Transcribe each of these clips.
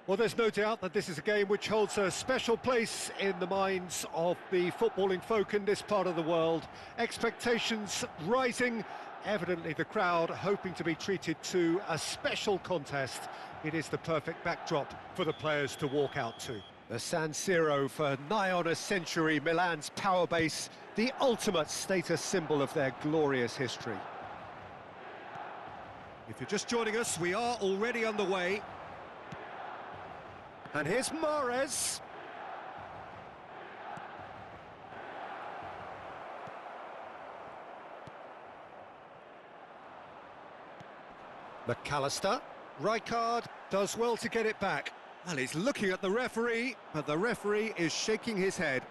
Well, there's no doubt that this is a game which holds a special place in the minds of the footballing folk in this part of the world. Expectations rising, evidently the crowd hoping to be treated to a special contest. It is the perfect backdrop for the players to walk out to. The San Siro for nigh on a century, Milan's power base, the ultimate status symbol of their glorious history. If you're just joining us, we are already underway. And here's Mahrez. McAllister. Rijkaard does well to get it back. Well, he's looking at the referee, but the referee is shaking his head.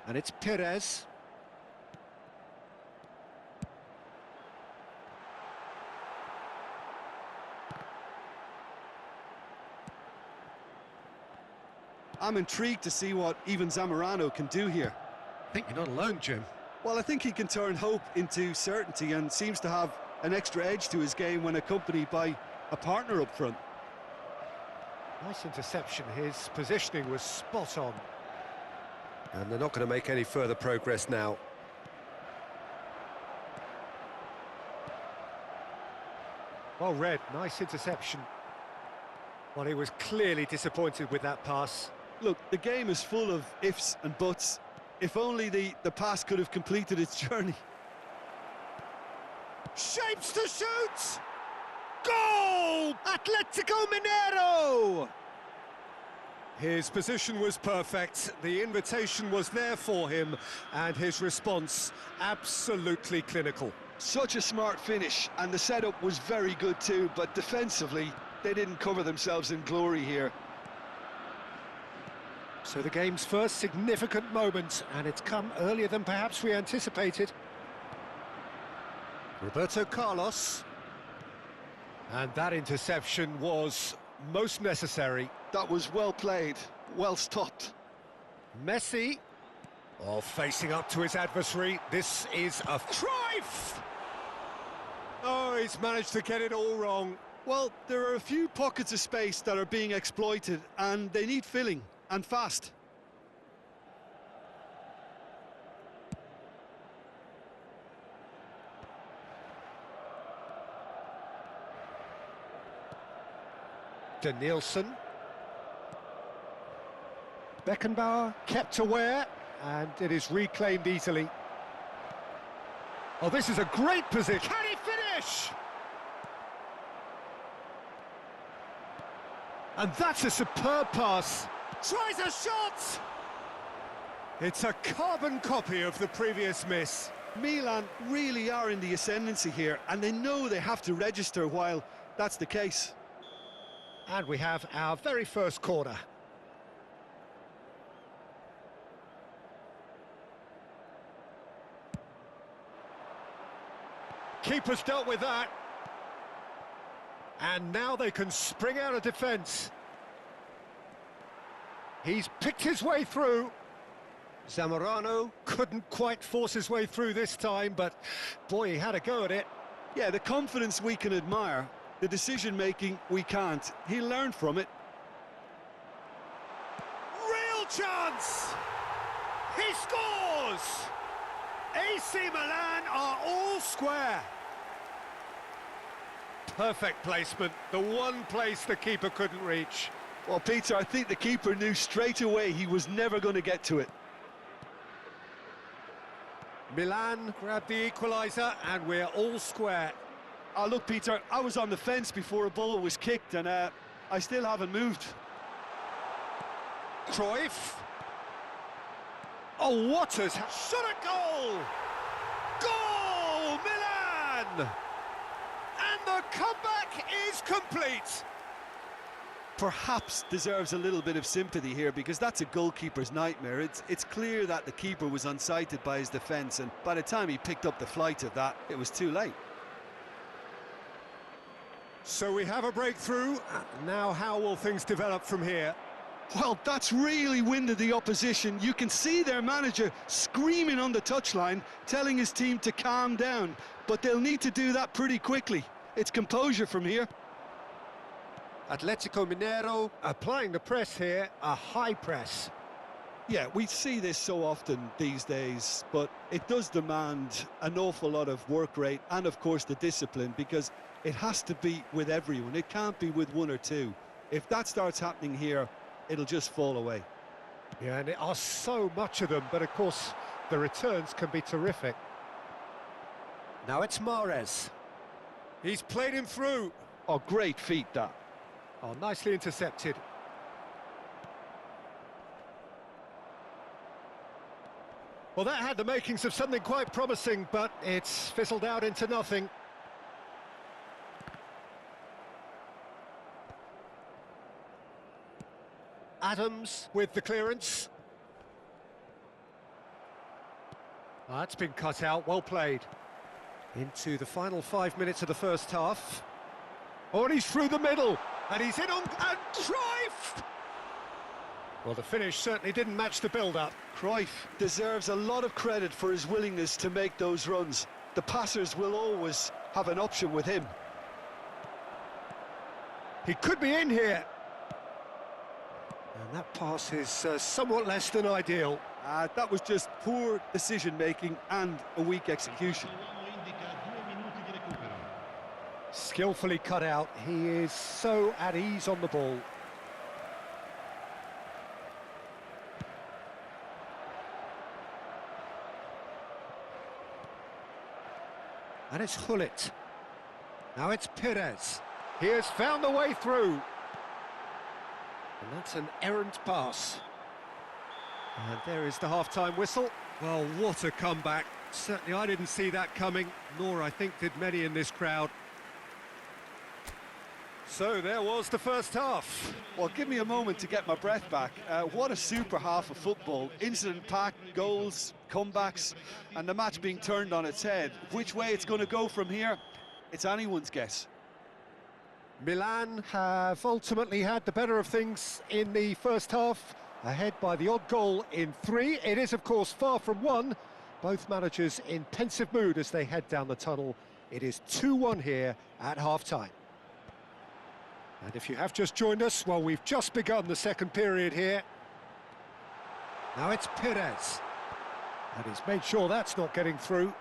And it's Perez. I'm intrigued to see what Ivan Zamorano can do here. I think you're not alone, Jim. Well, I think he can turn hope into certainty and seems to have an extra edge to his game when accompanied by a partner up front. Nice interception, his positioning was spot on. And they're not going to make any further progress now. Well read, nice interception. Well, he was clearly disappointed with that pass. Look, the game is full of ifs and buts. If only the pass could have completed its journey. Shapes to shoot! Goal! Atletico Mineiro! His position was perfect, the invitation was there for him, and his response absolutely clinical. Such a smart finish, and the setup was very good too, but defensively, they didn't cover themselves in glory here. So the game's first significant moment, and it's come earlier than perhaps we anticipated. Roberto Carlos. And that interception was most necessary. That was well played, well stopped. Messi. Oh, facing up to his adversary. This is a Cruyff! Oh, he's managed to get it all wrong. Well, there are a few pockets of space that are being exploited, and they need filling, and fast. Denilson. Beckenbauer kept aware, and it is reclaimed easily. Oh, this is a great position. Can he finish? And that's a superb pass. Tries a shot! It's a carbon copy of the previous miss. Milan really are in the ascendancy here, and they know they have to register while that's the case. And we have our very first corner. Keeper's dealt with that. And now they can spring out of defence. He's picked his way through. Zamorano couldn't quite force his way through this time, but boy, he had a go at it. Yeah, the confidence we can admire, the decision-making we can't. He learned from it. Real chance! He scores! AC Milan are all square. Perfect placement, the one place the keeper couldn't reach. Well, Peter, I think the keeper knew straight away he was never going to get to it. Milan grabbed the equaliser, and we're all square. Oh, look, Peter, I was on the fence before a ball was kicked, and I still haven't moved. Cruyff. Oh, what a shot at goal! Goal, Milan! And the comeback is complete. Perhaps deserves a little bit of sympathy here, because that's a goalkeeper's nightmare. It's clear that the keeper was unsighted by his defence, and by the time he picked up the flight of that, it was too late. So we have a breakthrough. Now how will things develop from here? Well, that's really winded the opposition. You can see their manager screaming on the touchline, telling his team to calm down. But they'll need to do that pretty quickly. It's composure from here. Atletico Mineiro applying the press here, a high press. Yeah, we see this so often these days, but it does demand an awful lot of work rate and, of course, the discipline, because it has to be with everyone. It can't be with one or two. If that starts happening here, it'll just fall away. Yeah, and there are so much of them, but of course the returns can be terrific. Now it's Mahrez. He's played him through. Oh, great feat, that. Oh, nicely intercepted. Well, that had the makings of something quite promising, but it's fizzled out into nothing. Adams with the clearance. Oh, that's been cut out, well played. Into the final 5 minutes of the first half. Oh, and he's through the middle, and he's in on... and Cruyff! Well, the finish certainly didn't match the build-up. Cruyff deserves a lot of credit for his willingness to make those runs. The passers will always have an option with him. He could be in here. And that pass is somewhat less than ideal. That was just poor decision-making and a weak execution. Skillfully cut out. He is so at ease on the ball. And it's Gullit. Now it's Pires. He has found the way through. And that's an errant pass. And there is the half-time whistle. Well, what a comeback. Certainly I didn't see that coming, nor I think did many in this crowd. So there was the first half. Well, give me a moment to get my breath back. What a super half of football. Incident-packed, goals, comebacks, and the match being turned on its head. Which way it's going to go from here, it's anyone's guess. Milan have ultimately had the better of things in the first half, ahead by the odd goal in 3. It is, of course, far from 1. Both managers in pensive mood as they head down the tunnel. It is 2-1 here at half-time. And if you have just joined us, well, we've just begun the second period here. Now it's Pires. And he's made sure that's not getting through.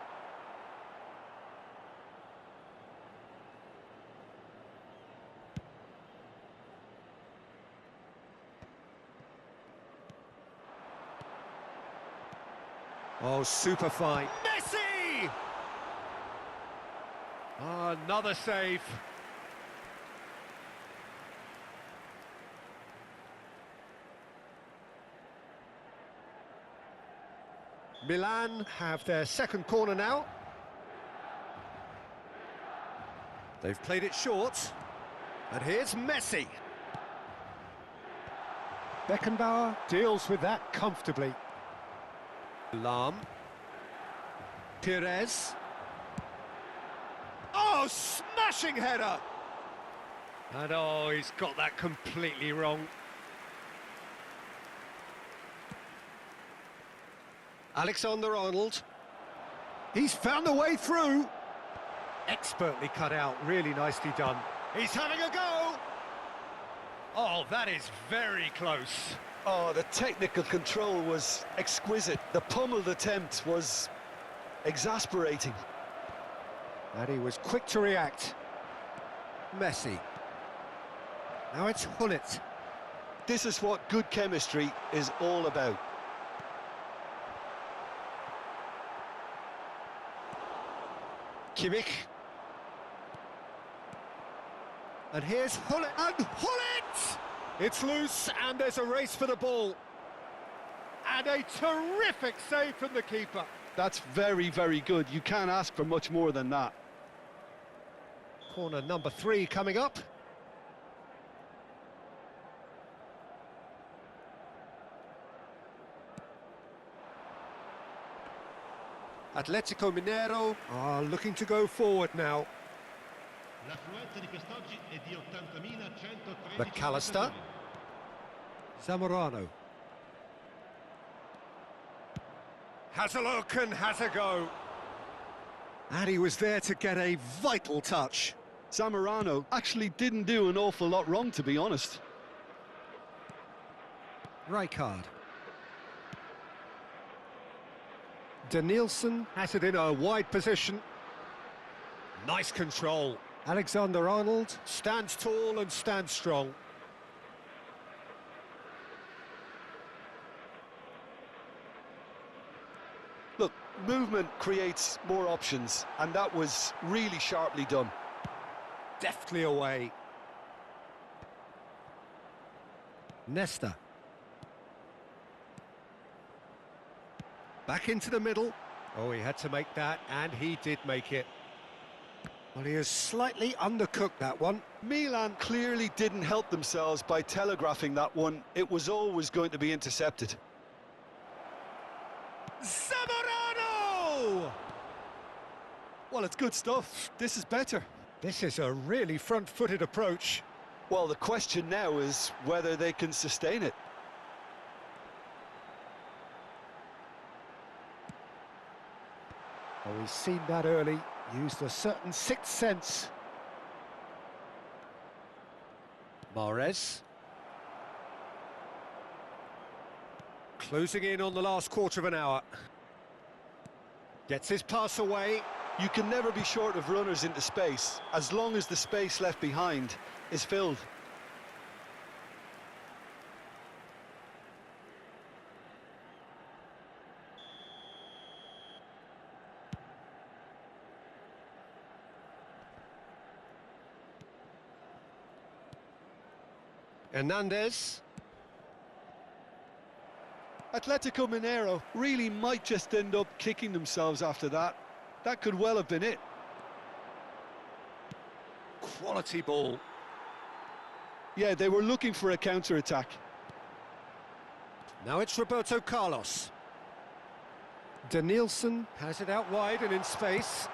Oh, super fine. Messi! Oh, another save. Milan have their second corner now. They've played it short. And here's Messi. Beckenbauer deals with that comfortably. Lahm. Pires. Oh, smashing header! And oh, he's got that completely wrong. Alexander-Arnold. He's found a way through. Expertly cut out, really nicely done. He's having a go! Oh, that is very close. Oh, the technical control was exquisite. The pummeled attempt was exasperating. And he was quick to react. Messi. Now it's Gullit. This is what good chemistry is all about. Kimmich. And here's Gullit. And Gullit! It's loose, and there's a race for the ball. And a terrific save from the keeper. That's very, very good. You can't ask for much more than that. Corner number 3 coming up. Atletico Mineiro are looking to go forward now. McAllister. Zamorano. Has a look and has a go. And he was there to get a vital touch. Zamorano actually didn't do an awful lot wrong, to be honest. Rijkaard. Danielson has it in a wide position. Nice control. Alexander-Arnold stands tall and stands strong. Look, movement creates more options, and that was really sharply done. Deftly away. Nesta. Back into the middle. Oh, he had to make that, and he did make it. Well, he has slightly undercooked that one. Milan clearly didn't help themselves by telegraphing that one. It was always going to be intercepted. Zamorano! Well, it's good stuff. This is better. This is a really front-footed approach. Well, the question now is whether they can sustain it. Oh, he's seen that early, used a certain sixth sense. Mahrez. Closing in on the last quarter of an hour. Gets his pass away. You can never be short of runners into space, as long as the space left behind is filled. Hernandez. Atletico Mineiro really might just end up kicking themselves after that. That could well have been it. Quality ball. Yeah, they were looking for a counter-attack. Now it's Roberto Carlos. Danielson has it out wide and in space.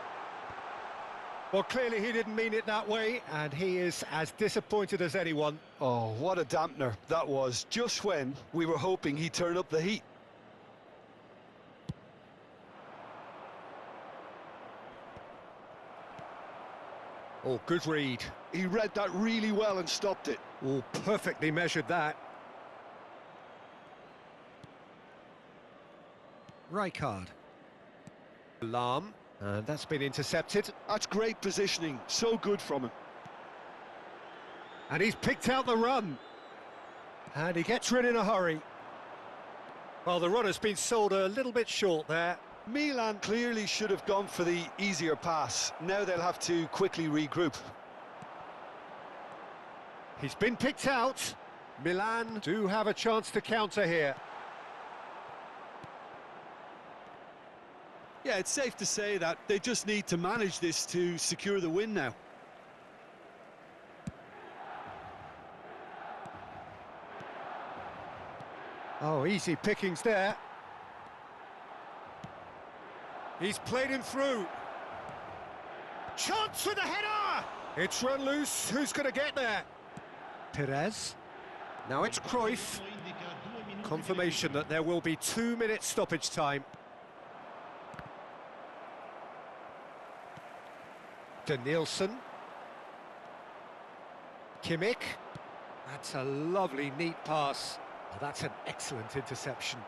Well, clearly he didn't mean it that way, and he is as disappointed as anyone. Oh, what a dampener that was, just when we were hoping he'd turn up the heat. Oh, good read. He read that really well and stopped it. Oh, perfectly measured that. Rijkaard. Lahm, and that's been intercepted. That's great positioning, so good from him. And he's picked out the run. And he gets rid in a hurry. Well, the run has been sold a little bit short there. Milan clearly should have gone for the easier pass. Now they'll have to quickly regroup. He's been picked out. Milan do have a chance to counter here. Yeah, it's safe to say that they just need to manage this to secure the win now. Oh, easy pickings there. He's played him through. Chance with a header! It's run loose. Who's going to get there? Perez. Now it's Cruyff. Confirmation that there will be 2 minutes stoppage time. Danielson. Kimmich. That's a lovely, neat pass. Oh, that's an excellent interception.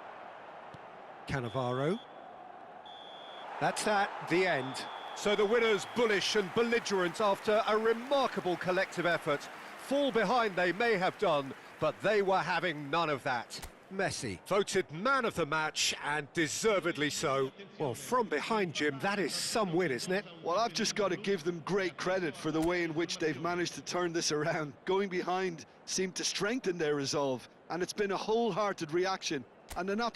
Cannavaro. That's that, the end. So the winners, bullish and belligerent after a remarkable collective effort. Fall behind they may have done, but they were having none of that. Messi, voted man of the match, and deservedly so. Well, from behind, Jim, that is some win, isn't it? Well, I've just got to give them great credit for the way in which they've managed to turn this around. Going behind seemed to strengthen their resolve, and it's been a wholehearted reaction and an absolute